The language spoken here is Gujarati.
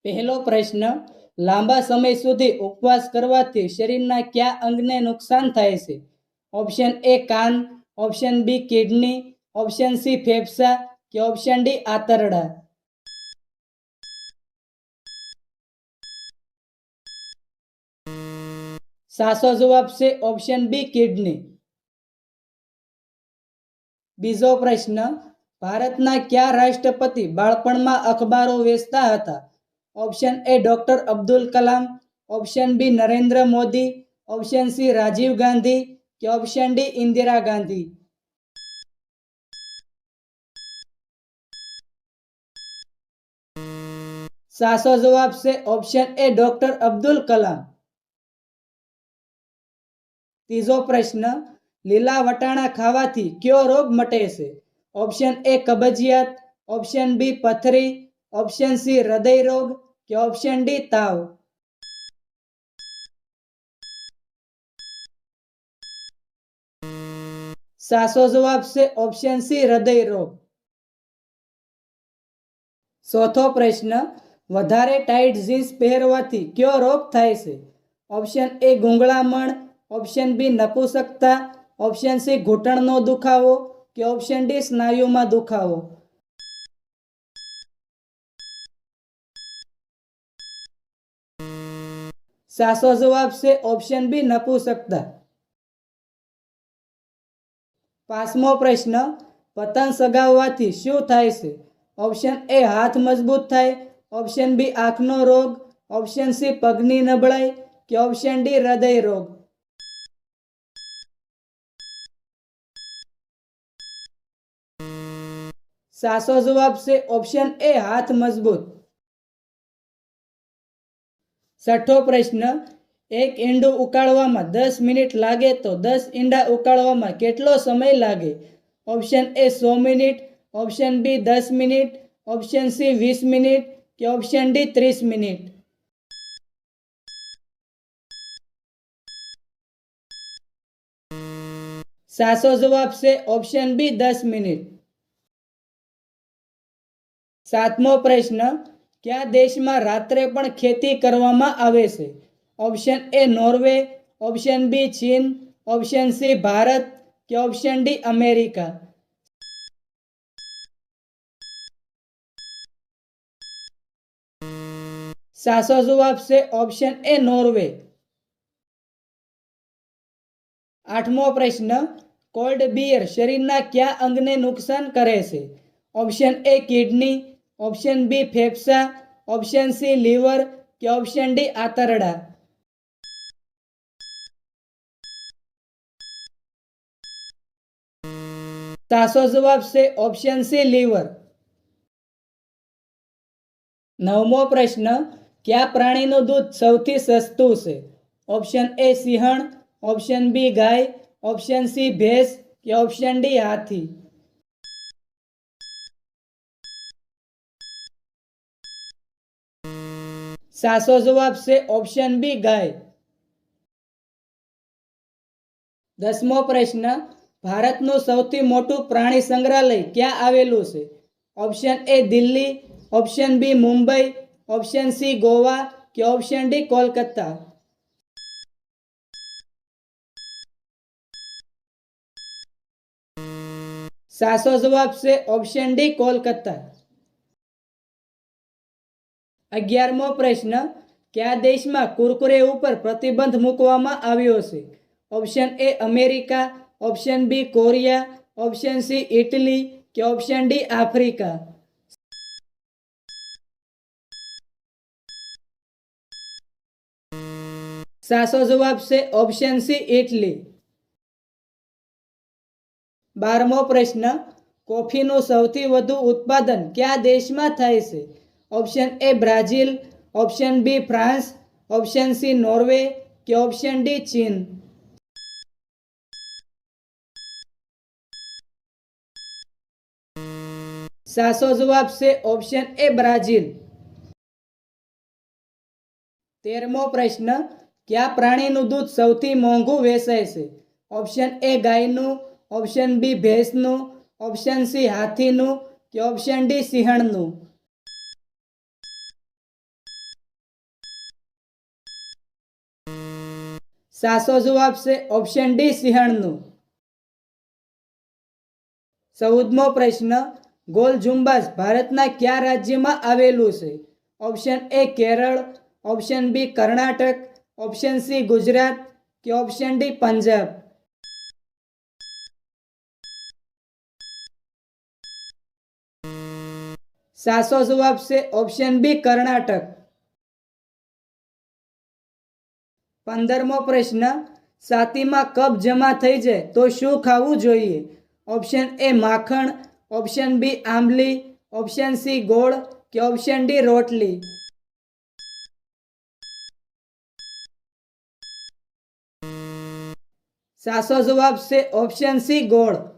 પહેલો પ્રશ્ન, લાંબા સમય સુધી ઉપવાસ કરવાથી શરીરના કયા અંગને નુકસાન થાય છે? ઓપ્શન એ કાન, ઓપ્શન બી કિડની, ઓપ્શન સી ફેફસા કે ઓપ્શન ડી આંતરડા. સાચો જવાબ છે ઓપ્શન બી કિડની. બીજો પ્રશ્ન, ભારતના કયા રાષ્ટ્રપતિ બાળપણમાં અખબારો વેચતા હતા? Option A doctor Abdul Kalam, option B Narendra Modi, option C Rajiv Gandhi કે ઓપ્શન ડી ઇન્દિરા ગાંધી. સાચો જવાબ છે option A doctor Abdul Kalam. ત્રીજો પ્રશ્ન, લીલા વટાણા ખાવાથી કયો રોગ મટે છે? ઓપ્શન એ કબજિયાત, ઓપ્શન બી પથરી, ઓપ્શન સી હૃદય રોગ કે ઓપ્શન ડી તાવ. સાચો જવાબ છે ઓપ્શન સી હૃદય રોગ. ચોથો પ્રશ્ન, વધારે ટાઈટ જીન્સ પહેરવાથી કયો રોગ થાય છે? ઓપ્શન એ ગૂંગળામણ, ઓપ્શન બી નપુંસકતા, ઓપ્શન સી ઘૂંટણનો દુખાવો કે ઓપ્શન ડી સ્નાયુમાં દુખાવો. સાચો જવાબ છે ઓપ્શન બી નપુંસકતા. પાંચમો પ્રશ્ન, પતંગ ચગાવવાથી શું થાય છે? ઓપ્શન એ હાથ મજબૂત થાય, ઓપ્શન બી આંખનો રોગ, ઓપ્શન સી પગની નબળાઈ કે ઓપ્શન ડી હૃદય રોગ. સાચો જવાબ છે ઓપ્શન એ હાથ મજબૂત. છઠ્ઠો પ્રશ્ન, એક ઈંડું ઉકાળવામાં 10 મિનિટ લાગે તો 10 ઈંડા ઉકાળવામાં કેટલો સમય લાગે? Option A 100 minute, option B 10 minute, option C 20 minute કે ઓપ્શન ડી 30 મિનિટ. સાચો જવાબ છે ઓપ્શન બી 10 મિનિટ. સાતમો પ્રશ્ન, કયા દેશમાં રાત્રે પણ ખેતી કરવામાં આવે છે? Option A Norway, option B ચીન, ઓપ્શન સી ભારત કે ઓપ્શન ડી અમેરિકા. સાચો જવાબ છે ઓપ્શન એ નોર્વે. આઠમો પ્રશ્ન, કોલ્ડ બિયર શરીરના કયા અંગને નુકસાન કરે છે? Option A kidney, option B ફેફસા, ઓપ્શન સી લીવર કે ઓપ્શન ડી આંતરડા. સાચો જવાબ છે ઓપ્શન સી લીવર. નવમો પ્રશ્ન, કયા પ્રાણીનું દૂધ સૌથી સસ્તું છે? ઓપ્શન એ સિંહણ, ઓપ્શન બી ગાય, ઓપ્શન સી ભેંસ કે ઓપ્શન ડી હાથી. સાચો જવાબ છે ઓપ્શન બી ગાય. દસમો પ્રશ્ન, ભારતનું સૌથી મોટું પ્રાણી સંગ્રહાલય ક્યાં આવેલું છે? Option A Delhi, option B Mumbai, option C Goa કે ઓપ્શન ડી કોલકાતા. સાચો જવાબ છે ઓપ્શન ડી કોલકાતા. 11મો પ્રશ્ન, કયા દેશમાં કુરકુરે ઉપર પ્રતિબંધ મૂકવામાં આવ્યો છે? Option A America, option B Korea, option C Italy કે ઓપ્શન ડી આફ્રિકા. સાચો જવાબ છે ઓપ્શન સી ઇટલી. 12મો પ્રશ્ન, કોફીનું સૌથી વધુ ઉત્પાદન કયા દેશમાં થાય છે? Option A Brazil, option B France, option C Norway કે ઓપ્શન ડી ચીન. સાચો જવાબ છે ઓપ્શન એ બ્રાઝિલ. 13મો પ્રશ્ન, કયા પ્રાણીનું દૂધ સૌથી મોંઘું વેચાય છે? ઓપ્શન એ ગાયનું, ઓપ્શન બી ભેંસનું, ઓપ્શન સી હાથીનું કે ઓપ્શન ડી સિંહણનું. સાચો જવાબ છે ઓપ્શન ડી સિંહણનું. 14મો પ્રશ્ન, ગોલ ઝુંબાશ ભારતના કયા રાજ્યમાં આવેલું છે? Option A Kerala, option B Karnataka, option C Gujarat કે ઓપ્શન ડી પંજાબ. સાચો જવાબ છે ઓપ્શન બી કર્ણાટક. 15મો પ્રશ્ન, છાતીમાં કફ જમા થઈ જાય તો શું ખાવું જોઈએ? ઓપ્શન એ માખણ, ઓપ્શન બી આંબલી, ઓપ્શન સી ગોળ કે ઓપ્શન ડી રોટલી. સાચો જવાબ છે ઓપ્શન સી ગોળ.